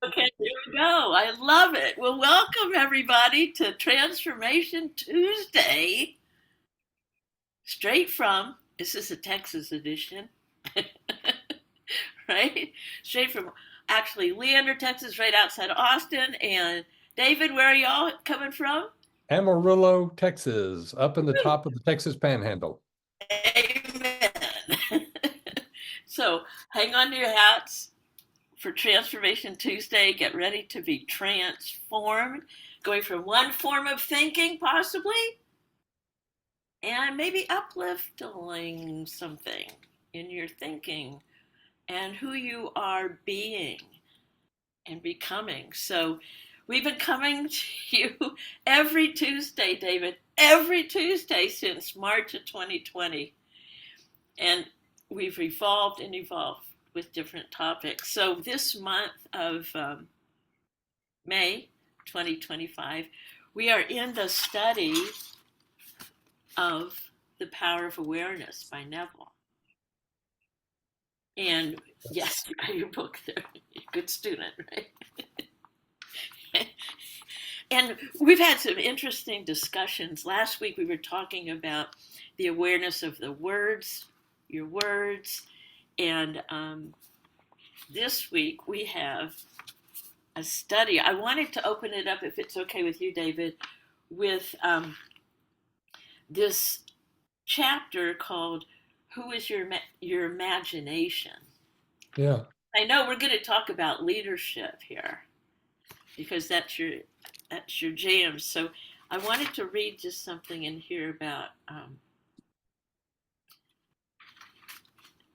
Okay, here we go. I love it. Well, welcome everybody to Transformation Tuesday, straight from, this is a Texas edition, right? Straight from actually Leander, Texas, right outside Austin. And David, where are y'all coming from? Amarillo, Texas, up in the top of the Texas Panhandle. Amen. So hang on to your hats for Transformation Tuesday. Get ready to be transformed, going from one form of thinking, possibly, and maybe uplifting something in your thinking and who you are being and becoming. So we've been coming to you every Tuesday, David, every Tuesday since March of 2020. And we've evolved and evolved with different topics. So this month of May 2025, we are in the study of The Power of Awareness by Neville. And yes, you got your book there. Good student, right? And we've had some interesting discussions. Last week we were talking about the awareness of the words, your words. And this week we have a study. I wanted to open it up, if it's okay with you, David, with this chapter called "Who is your imagination?" Yeah. I know we're going to talk about leadership here because that's your jam. So I wanted to read just something in here about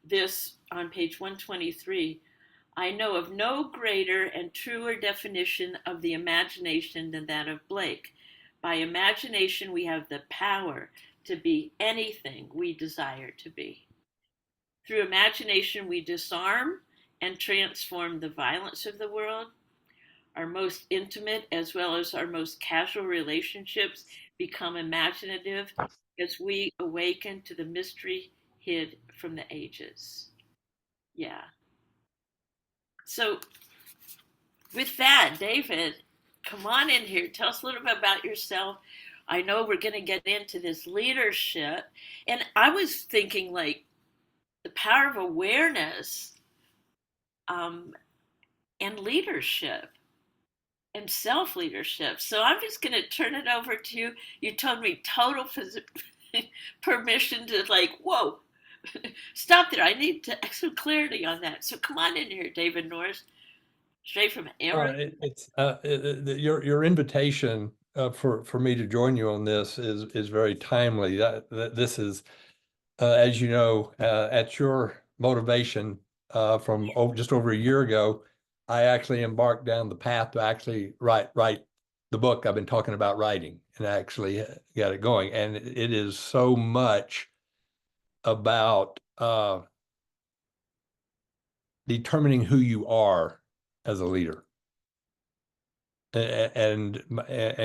this on page 123. I know of no greater and truer definition of the imagination than that of Blake. By imagination, we have the power to be anything we desire to be. Through imagination, we disarm and transform the violence of the world. Our most intimate as well as our most casual relationships become imaginative as we awaken to the mystery hid from the ages. Yeah. So, with that, David, come on in here. Tell us a little bit about yourself. I know we're going to get into this leadership. And I was thinking, like, the power of awareness um, and leadership and self leadership. So I'm just going to turn it over to you. You told me total permission to, like, whoa, stop there. I need some clarity on that. So come on in here, David Norris, straight from Amarillo. Your invitation for me to join you on this is very timely. That this is, as you know, at your motivation from just over a year ago, I actually embarked down the path to actually write the book I've been talking about writing, and actually got it going. And it is so much about determining who you are as a leader, and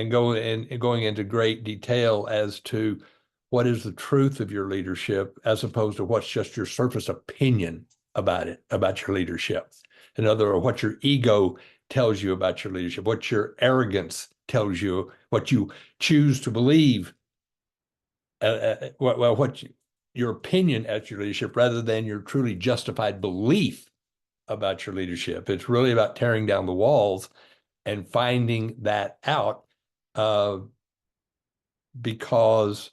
going into great detail as to what is the truth of your leadership, as opposed to what's just your surface opinion about it, about your leadership. In other words, what your ego tells you about your leadership, what your arrogance tells you, what you choose to believe, your opinion at your leadership, rather than your truly justified belief about your leadership. It's really about tearing down the walls and finding that out, because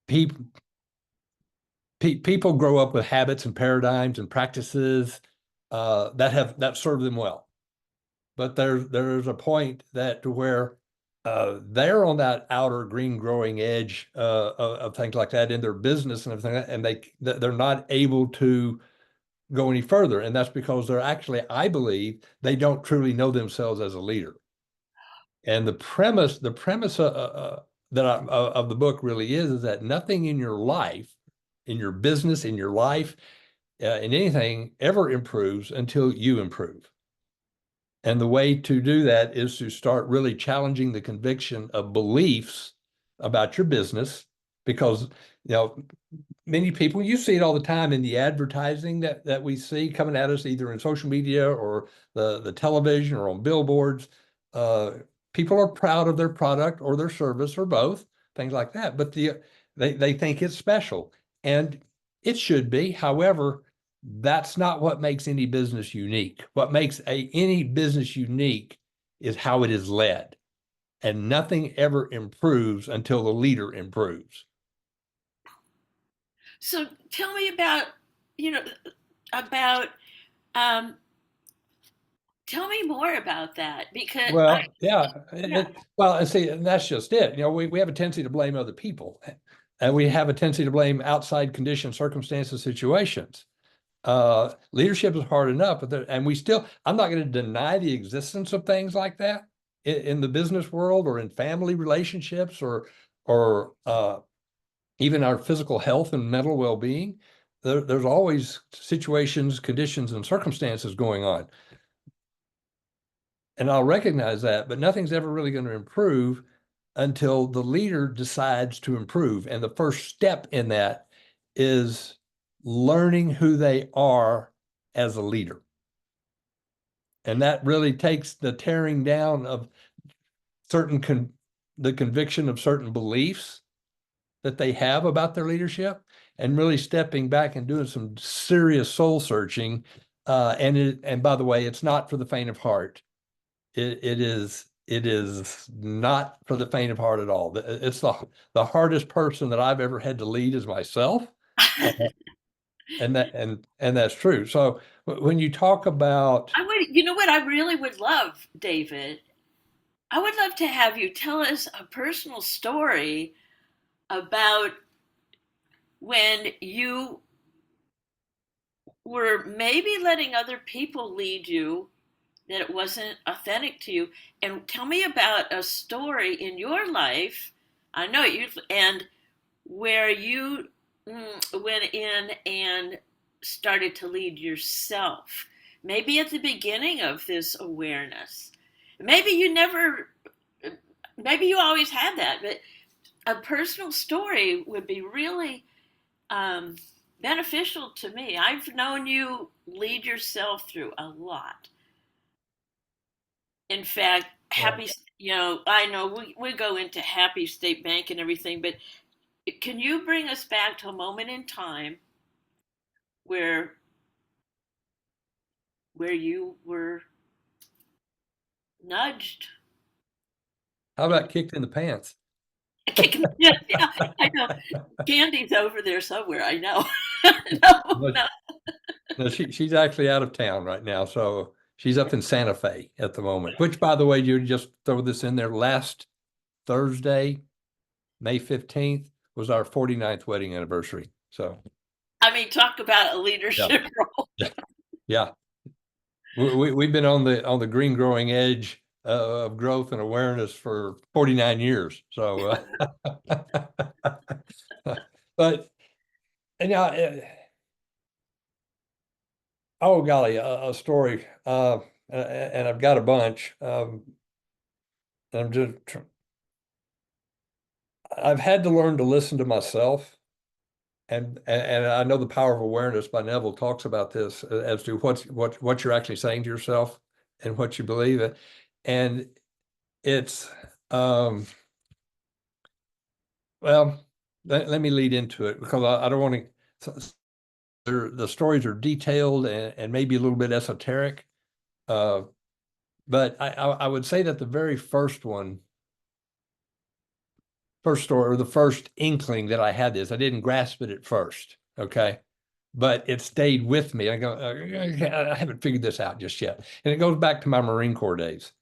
people grow up with habits and paradigms and practices that serve them well, but there's a point that to where they're on that outer green growing edge of things like that in their business and everything, and they're not able to go any further. And that's because they're actually, I believe, they don't truly know themselves as a leader. And the premise of the book really is that nothing in your life, in your business, in your life, in anything, ever improves until you improve. And the way to do that is to start really challenging the conviction of beliefs about your business, because you know, many people, you see it all the time in the advertising that we see coming at us either in social media or the television or on billboards. Uh, People are proud of their product or their service or both, things like that, but they think it's special, and it should be. However, that's not what makes any business unique. What makes any business unique is how it is led, and nothing ever improves until the leader improves. So tell me about, you know, about, um, tell me more about that because Well, yeah, yeah. well, and see, and that's just it. You know, we have a tendency to blame other people, and we have a tendency to blame outside conditions, circumstances, situations. Leadership is hard enough, but and we still, I'm not going to deny the existence of things like that in the business world or in family relationships or even our physical health and mental well-being. There's always situations, conditions, and circumstances going on. And I'll recognize that, but nothing's ever really going to improve until the leader decides to improve. And the first step in that is learning who they are as a leader. And that really takes the tearing down of the conviction of certain beliefs that they have about their leadership, and really stepping back and doing some serious soul searching. And by the way, it's not for the faint of heart. It is not for the faint of heart at all. It's the hardest person that I've ever had to lead is myself. And that's true. So when you talk about, I would, you know what I really would love, David? I would love to have you tell us a personal story about when you were maybe letting other people lead you, that it wasn't authentic to you. And tell me about a story in your life. I know you, and where you went in and started to lead yourself. Maybe at the beginning of this awareness. Maybe you never, maybe you always had that, but a personal story would be really um, beneficial to me. I've known you lead yourself through a lot. In fact, well, I know we go into Happy State Bank and everything, but can you bring us back to a moment in time where you were nudged? how about kicked in the pants? Yeah, yeah, I know. Candy's over there somewhere. I know. No, But no. no, she's actually out of town right now, so she's up in Santa Fe at the moment. Which, by the way, you just throw this in there. Last Thursday, May 15th, was our 49th wedding anniversary. So I mean, talk about a yeah, leadership role. yeah, yeah. We've been on the green growing edge of growth and awareness for 49 years. So, but and now, oh golly, a story, and I've got a bunch. I'm just, I've had to learn to listen to myself. And I know the power of awareness by Neville talks about this as to what you're actually saying to yourself and what you believe in. And it's well, let me lead into it because I don't want to. The stories are detailed and maybe a little bit esoteric, but I would say that the very first story or the first inkling that I had this, I didn't grasp it at first. Okay. But it stayed with me. I go, I haven't figured this out just yet. And it goes back to my Marine Corps days,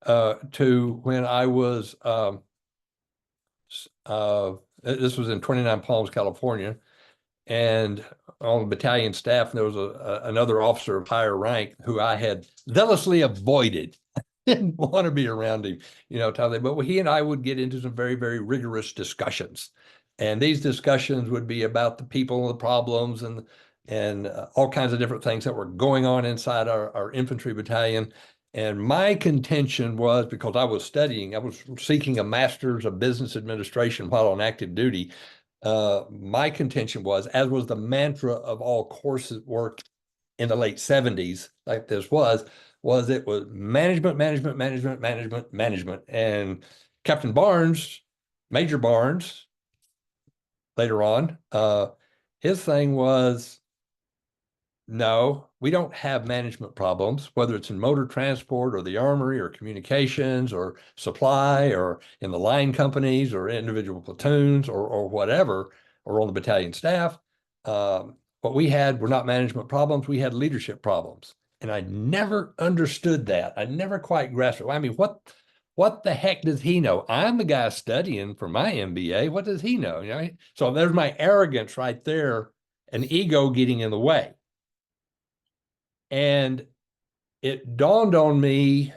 to when I was, this was in 29 Palms, California. And on the battalion staff, there was another officer of higher rank who I had zealously avoided. Didn't want to be around him, but he and I would get into some very, very rigorous discussions. And these discussions would be about the people and the problems and all kinds of different things that were going on inside our infantry battalion. And my contention was, because I was seeking a master's of business administration while on active duty, My contention was, as was the mantra of all courses work in the late 70s, like this was it was management, management, management, management, management. And Captain Barnes, Major Barnes, later on, his thing was, no, we don't have management problems, whether it's in motor transport or the armory or communications or supply or in the line companies or individual platoons or whatever, or on the battalion staff. What we had were not management problems, we had leadership problems. And I never understood that. I never quite grasped it. I mean, what the heck does he know? I'm the guy studying for my MBA. What does he know? You know? So there's my arrogance right there, an ego getting in the way. And it dawned on me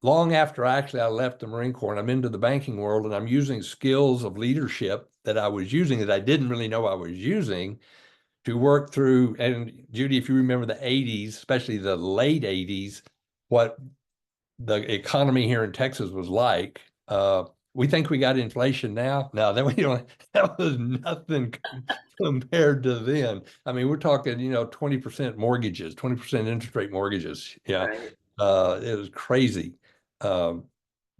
long after I left the Marine Corps and I'm into the banking world and I'm using skills of leadership that I was using that I didn't really know I was using to work through. And Judy, if you remember the 80s, especially the late 80s, what the economy here in Texas was like. We think we got inflation now. No, then we don't. That was nothing compared to then. I mean, we're talking, 20% mortgages, 20% interest rate mortgages. Yeah, Right. it was crazy. Um,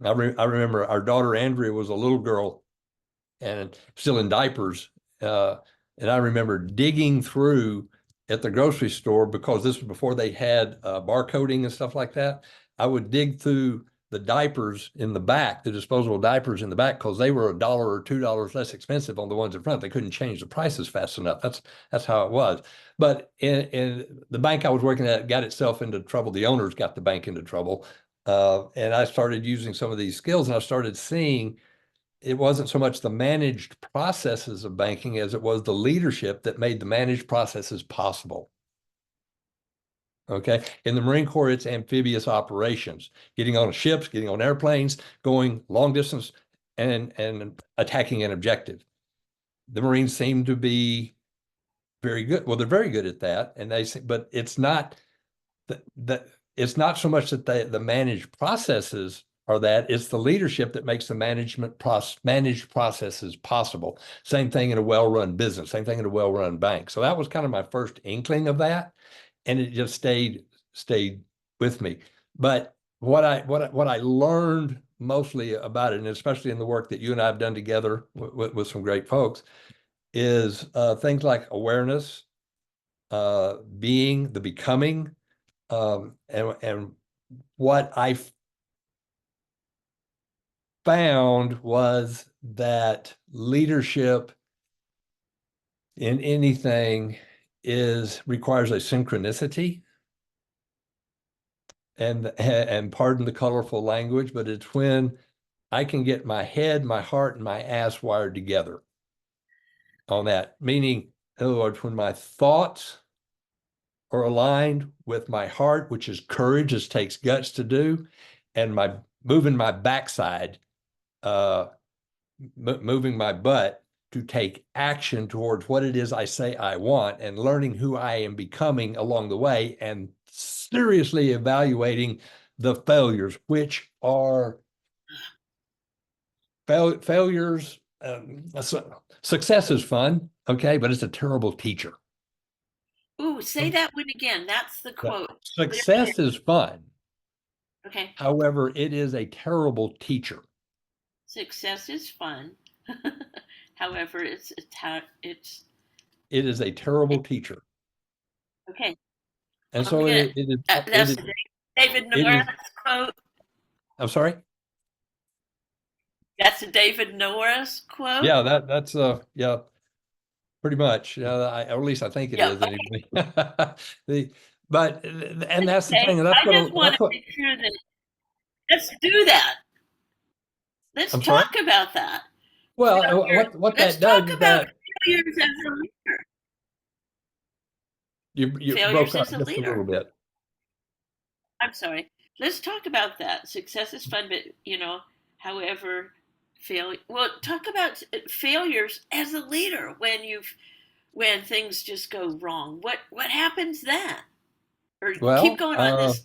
I remember our daughter Andrea was a little girl and still in diapers. And I remember digging through at the grocery store because this was before they had barcoding and stuff like that. I would dig through the diapers in the back, the disposable diapers in the back, because they were $1 or $2 less expensive on the ones in front. They couldn't change the prices fast enough. That's how it was. But in the bank I was working at got itself into trouble. The owners got the bank into trouble. And I started using some of these skills and I started seeing it wasn't so much the managed processes of banking as it was the leadership that made the managed processes possible. Okay. In the Marine Corps, it's amphibious operations, getting on ships, getting on airplanes, going long distance and attacking an objective. The Marines seem to be very good. Well, they're very good at that. And but it's not that it's not so much that the managed processes are that, it's the leadership that makes the managed processes possible. Same thing in a well-run business, same thing in a well-run bank. So that was kind of my first inkling of that, and it just stayed with me. But what I learned mostly about it, and especially in the work that you and I have done together with some great folks, is things like awareness, being, the becoming, and what I found was that leadership in anything requires a synchronicity, and pardon the colorful language, but it's when I can get my head, my heart, and my ass wired together on that. Meaning, in other words, when my thoughts are aligned with my heart, which is courage, it takes guts to do, and my moving my backside, moving my butt to take action towards what it is I say I want, and learning who I am becoming along the way, and seriously evaluating the failures, which are failures. Success is fun, okay, but it's a terrible teacher. Ooh, say that one again. That's the quote. Success is fun. Okay. However, it is a terrible teacher. Success is fun. However, it's It is a terrible teacher. okay. And I'm so gonna. it That's is, the David it Norris is, quote. I'm sorry. That's a David Norris quote. Yeah, that's yeah, pretty much. Or at least I think it Yeah. is anyway. The and that's the Okay. thing, and I just want to make sure that let's do that. Let's I'm sorry. talk about that. Well, Failure. what Let's that does talk is about that failures as a leader. you broke Failures up as a just a little leader. bit. I'm sorry. Let's talk about that. Success is fun, but however, failure. Well, talk about failures as a leader when things just go wrong. What happens then? Or keep Well, going on this.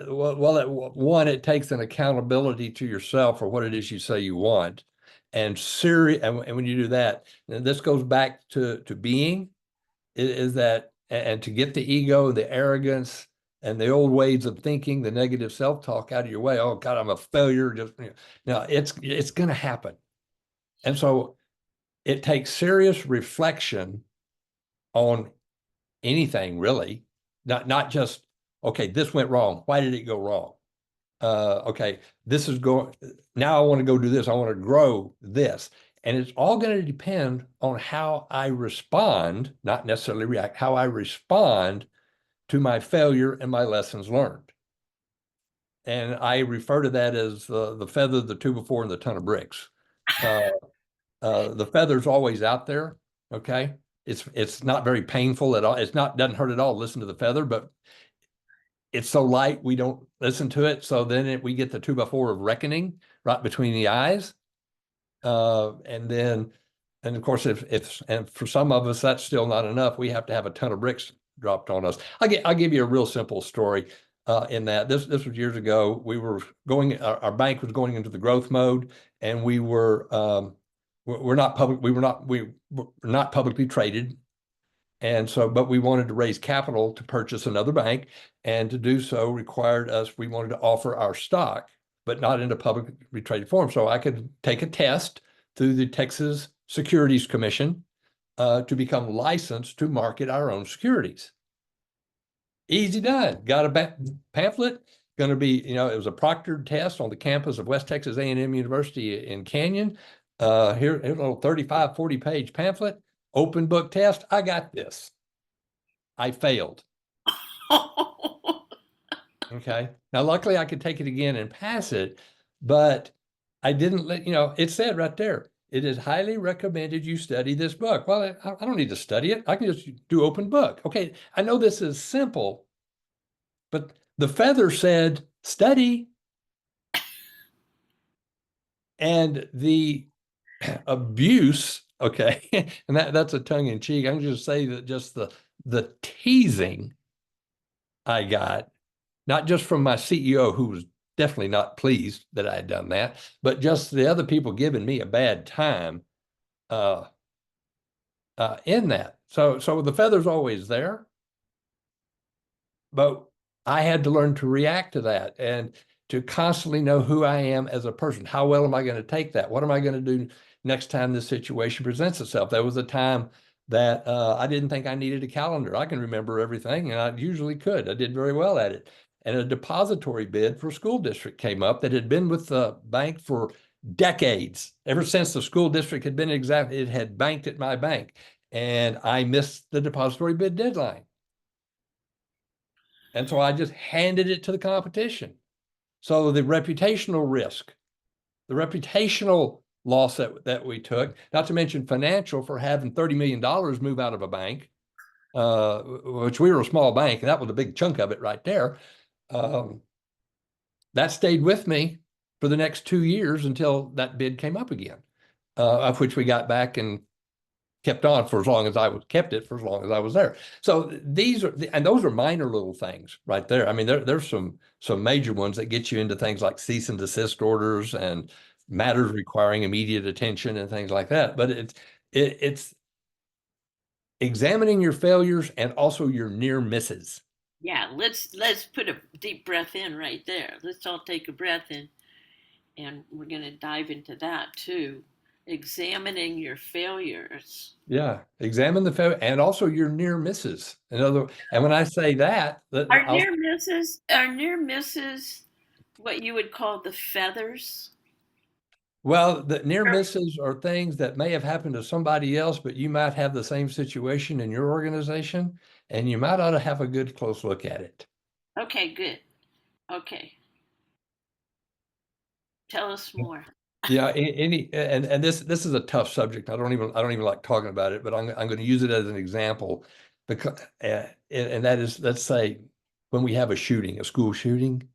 one, it takes an accountability to yourself for what it is you say you want. and serious. And when you do that, and this goes back to being, is that, and to get the ego, the arrogance, and the old ways of thinking, the negative self-talk out of your way. Oh God, I'm a failure. Just now, it's going to happen, and so it takes serious reflection on anything really, not just okay, this went wrong. Why did it go wrong? Okay, this is going, now I want to go do this. I want to grow this. And it's all going to depend on how I respond, not necessarily react, how I respond to my failure and my lessons learned. And I refer to that as the feather, the two before, and the ton of bricks. The feather's always out there. Okay. It's not very painful at all. It's not, doesn't hurt at all to listen to the feather, but it's so light we don't listen to it. So then we get the 2x4 of reckoning right between the eyes. And then, and of course, and for some of us, that's still not enough. We have to have a ton of bricks dropped on us. I'll give you a real simple story in that this was years ago. We were going, our bank was going into the growth mode, and we're not public. We were not publicly traded. And so, but we wanted to raise capital to purchase another bank, and to do so required us, we wanted to offer our stock, but not in a publicly traded form. So I could take a test through the Texas Securities Commission to become licensed to market our own securities. Easy done. Got a pamphlet. Going to be, it was a proctored test on the campus of West Texas A&M University in Canyon. Here's a little 35, 40-page pamphlet. Open book test. I got this. I failed. Okay. Now, luckily, I could take it again and pass it, but I didn't let, it said right there, it is highly recommended you study this book. Well, I don't need to study it. I can just do open book. Okay. I know this is simple, but the feather said study. And the abuse, okay, and that's a tongue in cheek. I'm just say that just the teasing I got, not just from my CEO, who was definitely not pleased that I had done that, but just the other people giving me a bad time in that. So the feather's always there, but I had to learn to react to that and to constantly know who I am as a person. How well am I going to take that? What am I going to do next time this situation presents itself? There was a time that I didn't think I needed a calendar. I can remember everything, and I usually could. I did very well at it. And a depository bid for a school district came up that had been with the bank for decades. Ever since the school district had been it had banked at my bank. And I missed the depository bid deadline. And so I just handed it to the competition. So the reputational risk, the reputational loss that we took, not to mention financial for having $30 million move out of a bank, which we were a small bank, and that was a big chunk of it right there. That stayed with me for the next 2 years until that bid came up again, of which we got back and kept on for as long as kept it for as long as I was there. So those are minor little things right there. I mean, there's some major ones that get you into things like cease and desist orders and matters requiring immediate attention and things like that. But it's examining your failures and also your near misses. Yeah, let's put a deep breath in right there. Let's all take a breath in, and we're going to dive into that too. Examining your failures. Yeah, examine the failure and also your near misses. And when I say that, Are near misses what you would call the feathers? well, the near misses are things that may have happened to somebody else, but you might have the same situation in your organization, and you might ought to have a good close look at it. Okay, good. Okay. Tell us more. Yeah, and this is a tough subject. I don't even like talking about it, but I'm going to use it as an example because and that is, let's say when we have a school shooting.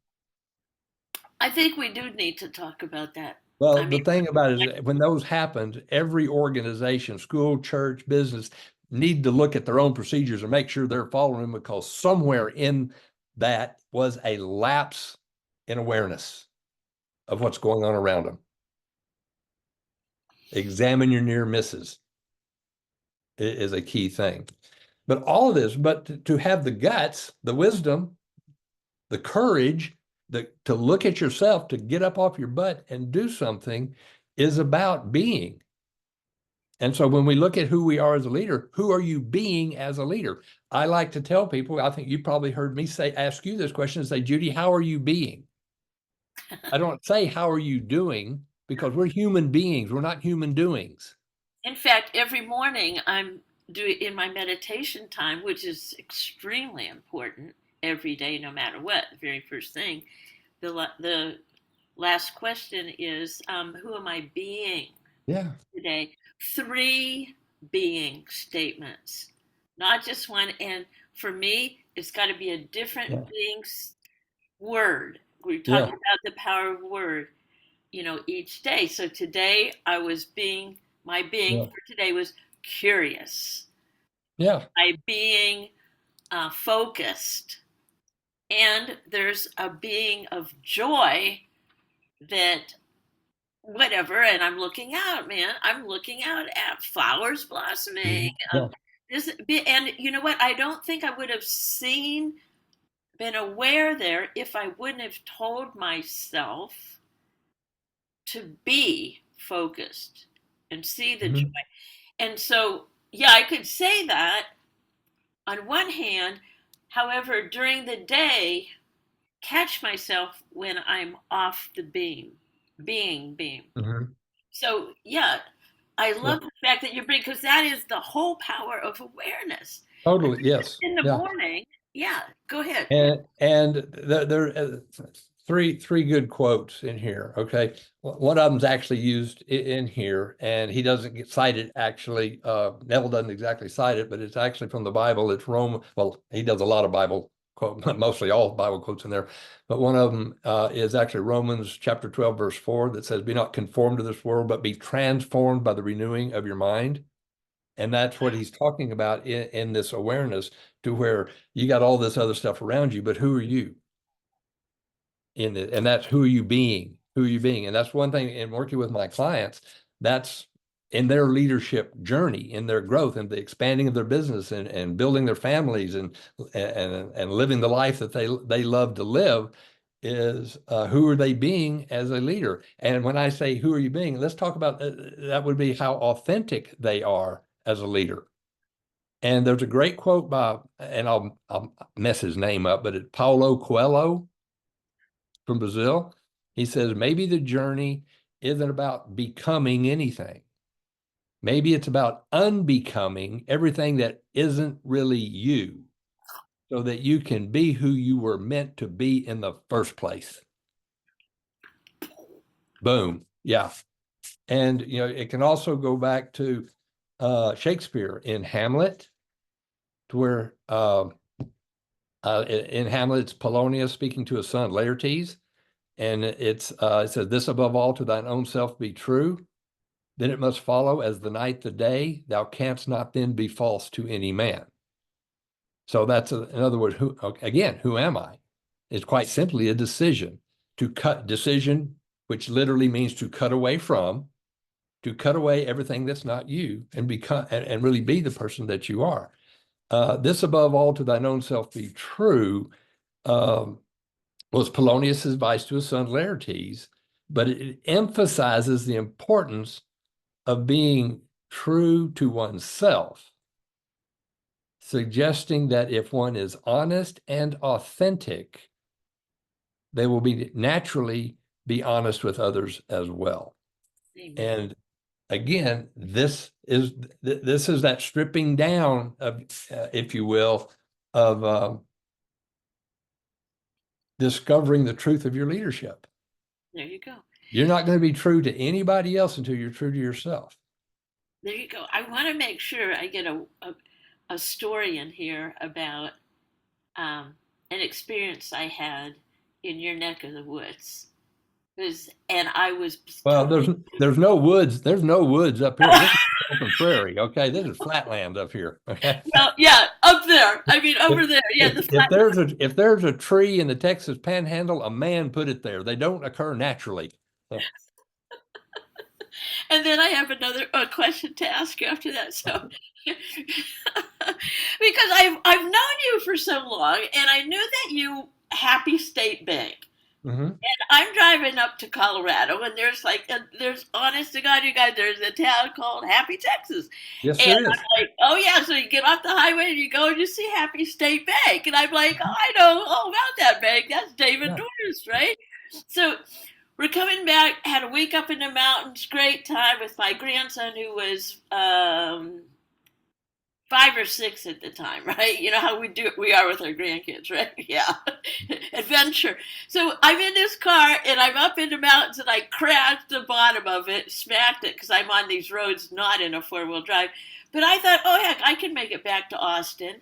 I think we do need to talk about that. Well, I the mean, thing about it is when those happened, every organization, school, church, business, need to look at their own procedures and make sure they're following them, because somewhere in that was a lapse in awareness of what's going on around them. Examine your near misses is a key thing. But all of this, but to have the guts, the wisdom, the courage, to look at yourself, to get up off your butt and do something is about being. And so when we look at who we are as a leader, who are you being as a leader? I like to tell people, I think you probably heard me ask you this question and say, Judy, how are you being? I don't say, how are you doing? Because we're human beings. We're not human doings. In fact, every morning I'm doing in my meditation time, which is extremely important every day, no matter what. The very first thing, the last question is, who am I being Yeah. today? 3 being statements, not just one. And for me, it's got to be a different Yeah. being word. We're Yeah. talking about the power of word, each day. So today my being Yeah. for today was curious. Yeah. My being focused. And there's a being of joy that whatever, and I'm looking out, man. I'm looking out at flowers blossoming. Yeah. And you know what? I don't think I would have been aware there if I wouldn't have told myself to be focused and see the joy. Mhm. And so, yeah, I could say that on one hand. However, during the day, catch myself when I'm off the beam. Mhm. So, yeah, I Yeah. love the fact that you bring, because that is the whole power of awareness. Totally. Yes. In the Yeah. morning, yeah, go ahead. And there three good quotes in here. Okay, one of them's actually used in here, and he doesn't get cited. Actually, Neville doesn't exactly cite it, but it's actually from the Bible. It's Rome. Well, he does a lot of Bible quote, mostly all Bible quotes in there, but one of them is actually Romans chapter 12, verse 4, that says, "Be not conformed to this world, but be transformed by the renewing of your mind." And that's what he's talking about in this awareness, to where you got all this other stuff around you, but who are you in it? And that's who are you being? Who are you being? And that's one thing in working with my clients, that's in their leadership journey, in their growth and the expanding of their business and building their families and living the life that they love to live, is who are they being as a leader? And when I say who are you being, let's talk about that would be how authentic they are as a leader. And there's a great quote by, and I'll mess his name up, but it's Paulo Coelho from Brazil. He says, maybe the journey isn't about becoming anything. Maybe it's about unbecoming everything that isn't really you, so that you can be who you were meant to be in the first place. Boom. Yeah. And, it can also go back to Shakespeare in Hamlet, to where in Hamlet, it's Polonius speaking to his son Laertes, and it says, "This above all, to thine own self be true. Then it must follow, as the night the day, thou canst not then be false to any man." So that's in other words, who am I? It's quite simply a decision, which literally means to cut away from, to cut away everything that's not you and become and really be the person that you are. This above all, to thine own self be true. Was Polonius' advice to his son Laertes, but it emphasizes the importance of being true to oneself, suggesting that if one is honest and authentic, they will naturally be honest with others as well. Amen. And again, this is that stripping down of, if you will, of discovering the truth of your leadership. There you go. You're not going to be true to anybody else until you're true to yourself. There you go. I want to make sure I get a story in here about an experience I had in your neck of the woods. And I was Well, totally. there's no woods. There's no woods up here. This is open prairie. Okay, this is flatland up here. Okay. Well, yeah, up there. I mean, over there. Yeah, the flat. If there's a tree in the Texas Panhandle, a man put it there. They don't occur naturally. And then I have another question to ask you after that. So, because I've known you for so long, and I knew that you Happy State Bank. Hmm. I'm driving up to Colorado, and there's honest to God, you guys, there's a town called Happy, Texas, Yes, and there I'm is. like, oh yeah, so you get off the highway and you go and you see Happy State Bank, and I'm like, oh, I know all about that bank. That's David Yeah. Norris, right? So we're coming back. Had a week up in the mountains, great time with my grandson who was 5 or 6 at the time, right? You know how we are with our grandkids, right? Yeah, adventure. So I'm in this car and I'm up in the mountains and I crashed the bottom of it, smacked it because I'm on these roads not in a 4-wheel drive. But I thought, oh heck, I can make it back to Austin,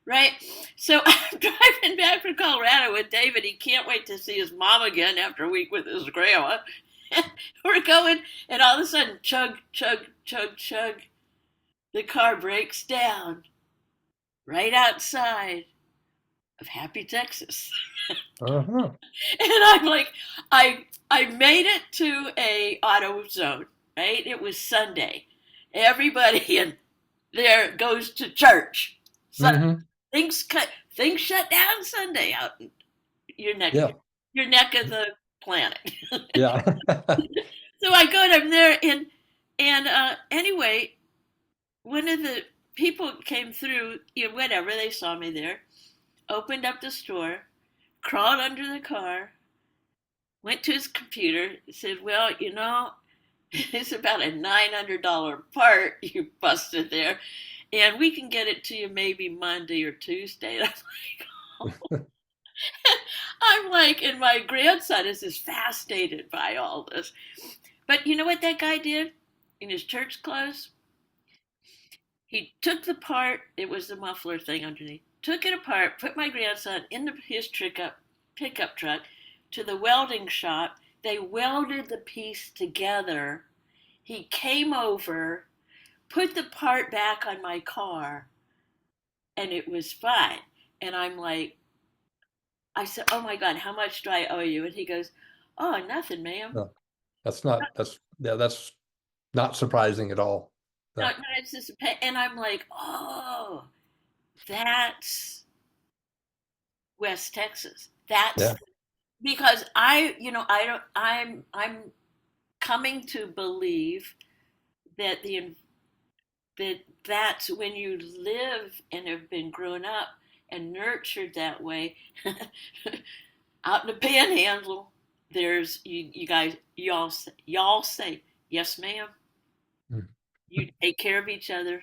right? So I'm driving back from Colorado with David. He can't wait to see his mom again after a week with his grandma. We're going, and all of a sudden, chug, chug, chug, chug. The car breaks down right outside of Happy, Texas. Uh-huh. And I'm like, I made it to a auto zone, right? It was Sunday. Everybody in there goes to church. So Hmm. things shut down Sunday out in Yeah. your neck of the planet. Yeah. So I go and I'm there and anyway, one of the people came through, you know, whatever, they saw me there, opened up the store, crawled under the car, went to his computer, said, well, you know, it's about a $900 part you busted there, and we can get it to you maybe Monday or Tuesday. And I'm like, and my grandson is just fascinated by all this. But you know what that guy did in his church clothes? He took the part, it was the muffler thing underneath, took it apart, put my grandson in his pickup truck to the welding shop. They welded the piece together. He came over, put the part back on my car, and it was fine. And I'm like, I said, oh my God, how much do I owe you? And he goes, oh, nothing, ma'am. No, that's not surprising at all. No, No. no, it's just a pay. And I'm like, oh, that's West Texas. That's Yeah. because I don't, I'm coming to believe that that's when you live and have been grown up and nurtured that way. Out in the panhandle, there's you guys, y'all say yes ma'am, Mm. you take care of each other,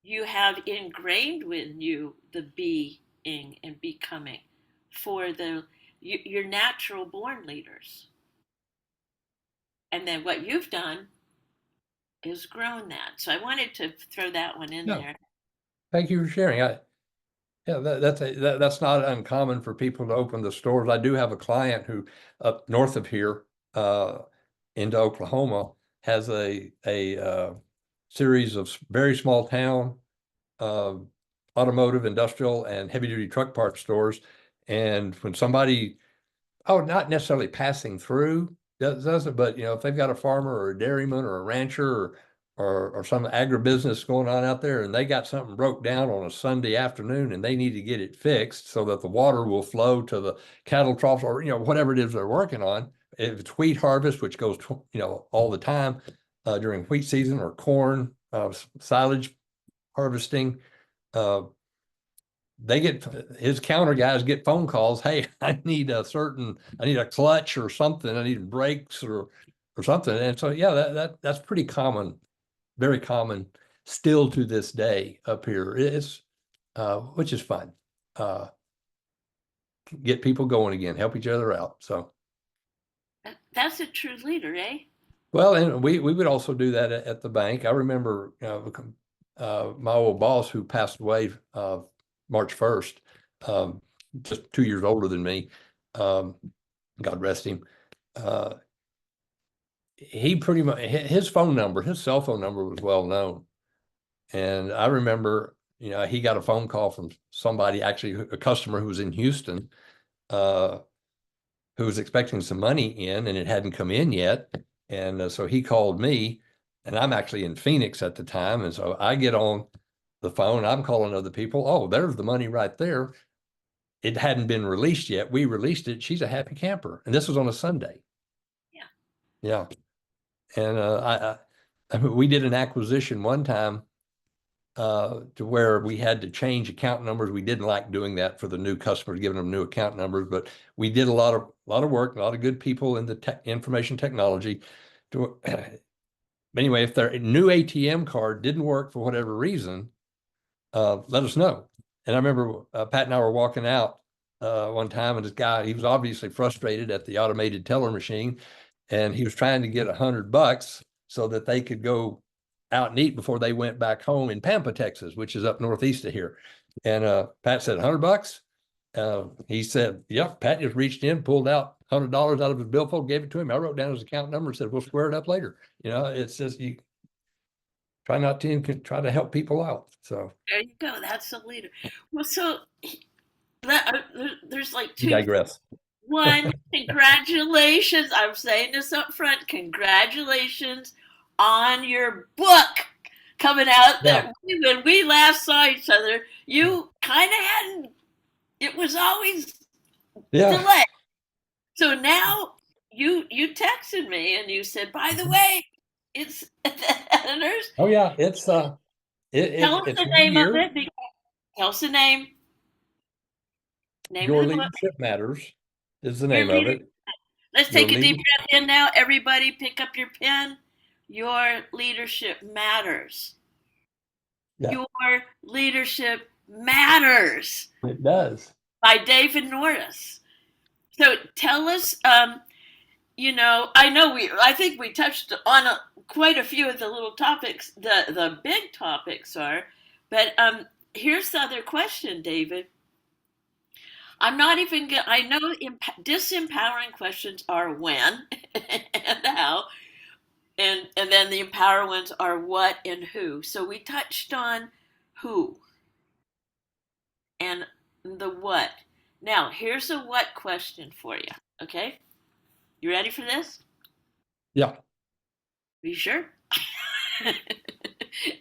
you have ingrained with you the being and becoming for your natural born leaders. And then what you've done is grown that. So I wanted to throw that one in Yeah. there. Thank you for sharing. Yeah, that's not uncommon for people to open the stores. I do have a client who up north of here, uh, into Oklahoma, has a series of very small town uh, automotive, industrial, and heavy duty truck parts stores. And when somebody, oh, not necessarily passing through, doesn't, but if they've got a farmer or a dairyman or a rancher or some agribusiness going on out there, and they got something broke down on a Sunday afternoon and they need to get it fixed so that the water will flow to the cattle troughs or whatever it is they're working on. If it's wheat harvest, which goes all the time during wheat season, or corn silage harvesting, uh, his counter guys get phone calls. Hey, I need a clutch or something. I need brakes or something. And so, yeah, that's pretty common, very common still to this day up here. It's, which is fun. Uh, get people going again, help each other out. So, That's a true leader, eh? well, and we would also do that at the bank. I remember, my old boss who passed away, March 1st, just 2 years older than me. God rest him. Uh, he pretty much, his cell phone number was well known. And I remember, he got a phone call from somebody, actually a customer who was in Houston, who was expecting some money in and it hadn't come in yet. And so he called me, and I'm actually in Phoenix at the time. And so I get on the phone, I'm calling other people. Oh, there's the money right there. It hadn't been released yet. We released it. She's a happy camper. And this was on a Sunday. Yeah. Yeah. And we did an acquisition one time to where we had to change account numbers. We didn't like doing that for the new customers, giving them new account numbers, but we did a lot of work, a lot of good people in the information technology. To anyway, if their new ATM card didn't work for whatever reason, let us know. And I remember Pat and I were walking out one time, and this guy, he was obviously frustrated at the automated teller machine, and he was trying to get $100 so that they could go out and eat before they went back home in Pampa, Texas, which is up northeast of here. And Pat said, $100? He said, yep. Pat just reached in, pulled out $100 out of his billfold, gave it to him. I wrote down his account number and said, we'll square it up later. It's just, you try not to try to help people out. So There you go. That's the leader. Well, so there's like you two. digress. One, congratulations. I'm saying this up front. Congratulations on your book coming out. Yeah. When we last saw each other, you kind of hadn't, it was always delayed. So now you texted me and you said, by the way, it's the editors. Oh yeah, it's Tell us the name of it. Tell us the name. Your Leadership Matters is the name of it. Let's take a deep breath in now. Everybody pick up your pen. Your leadership matters. Yeah. Your leadership matters. It does. By David Norris. So tell us, I think we touched on quite a few of the little topics, the big topics are, but here's the other question, David. I'm not even going to, I know disempowering questions are when and how, and then the empower ones are what and who. So we touched on who and the what. Now, here's a what question for you, okay? You ready for this? Yeah. Are you sure?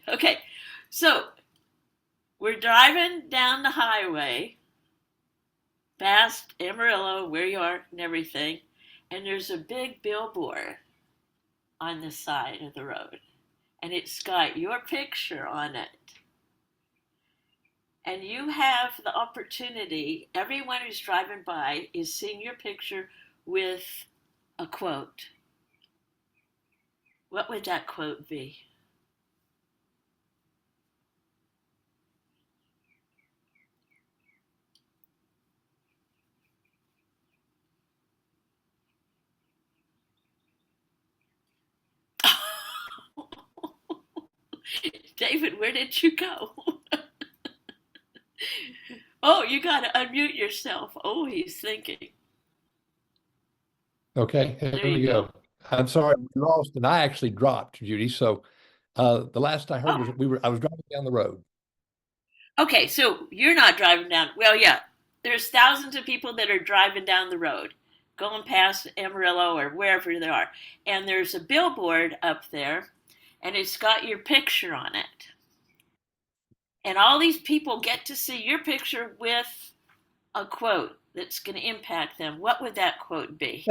Okay, so we're driving down the highway past Amarillo, where you are and everything, and there's a big billboard on the side of the road, and it's got your picture on it. And you have the opportunity, everyone who's driving by is seeing your picture with a quote. What would that quote be? David, where did you go? Oh, you got to unmute yourself. Oh, he's thinking. Okay, here we go. I'm sorry, we lost, and I actually dropped, Judy. So the last I heard was I was driving down the road. Okay, so you're not driving down. Well, yeah, there's thousands of people that are driving down the road, going past Amarillo or wherever they are, and there's a billboard up there, and it's got your picture on it. And all these people get to see your picture with a quote that's going to impact them. What would that quote be?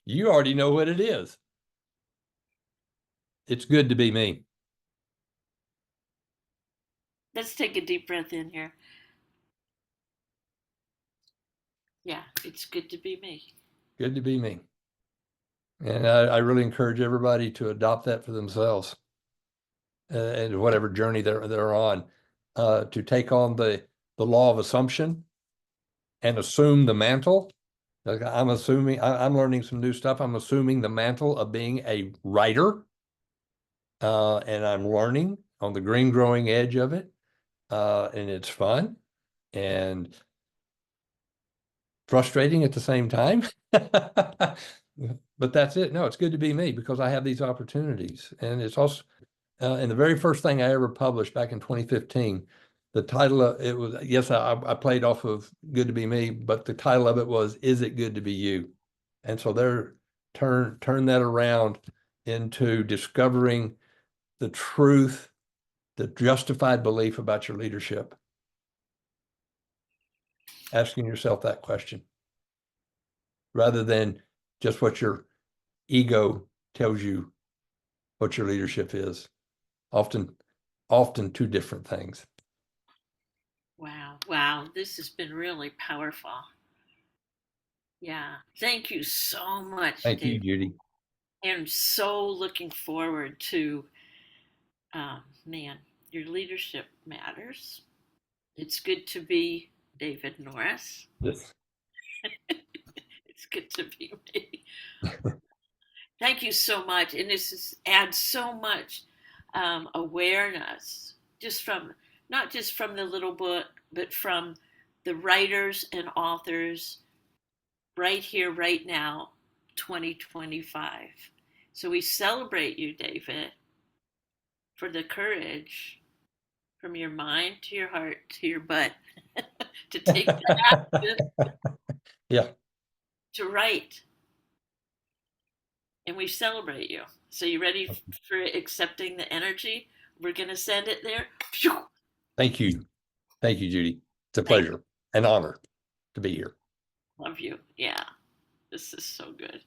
You already know what it is. It's good to be me. Let's take a deep breath in here. Yeah, it's good to be me. Good to be me. And I really encourage everybody to adopt that for themselves and whatever journey they're on, to take on the law of assumption and assume the mantle. Like I'm learning some new stuff. I'm assuming the mantle of being a writer, and I'm learning on the green growing edge of it, and it's fun and frustrating at the same time. But that's it. No, it's good to be me because I have these opportunities. And it's also, and the very first thing I ever published back in 2015, the title of it was, yes, I played off of Good to Be Me, but the title of it was, Is It Good to Be You? And so there turn that around into discovering the truth, the justified belief about your leadership. Asking yourself that question rather than just what your ego tells you what your leadership is. Often two different things. Wow. Wow. This has been really powerful. Yeah. Thank you so much, Thank you, Dave. Judy. I'm so looking forward to, man, your leadership matters. It's good to be David Norris. Yes. It's good to be me. Thank you so much. And adds so much awareness just from, not just from the little book, but from the writers and authors right here, right now, 2025. So we celebrate you, David, for the courage from your mind to your heart to your butt to take the action Yeah. to write. And we celebrate you. So you ready for accepting the energy? We're going to send it there. Thank you. Thank you, Judy. It's a Thank pleasure and honor to be here. Love you. Yeah. This is so good.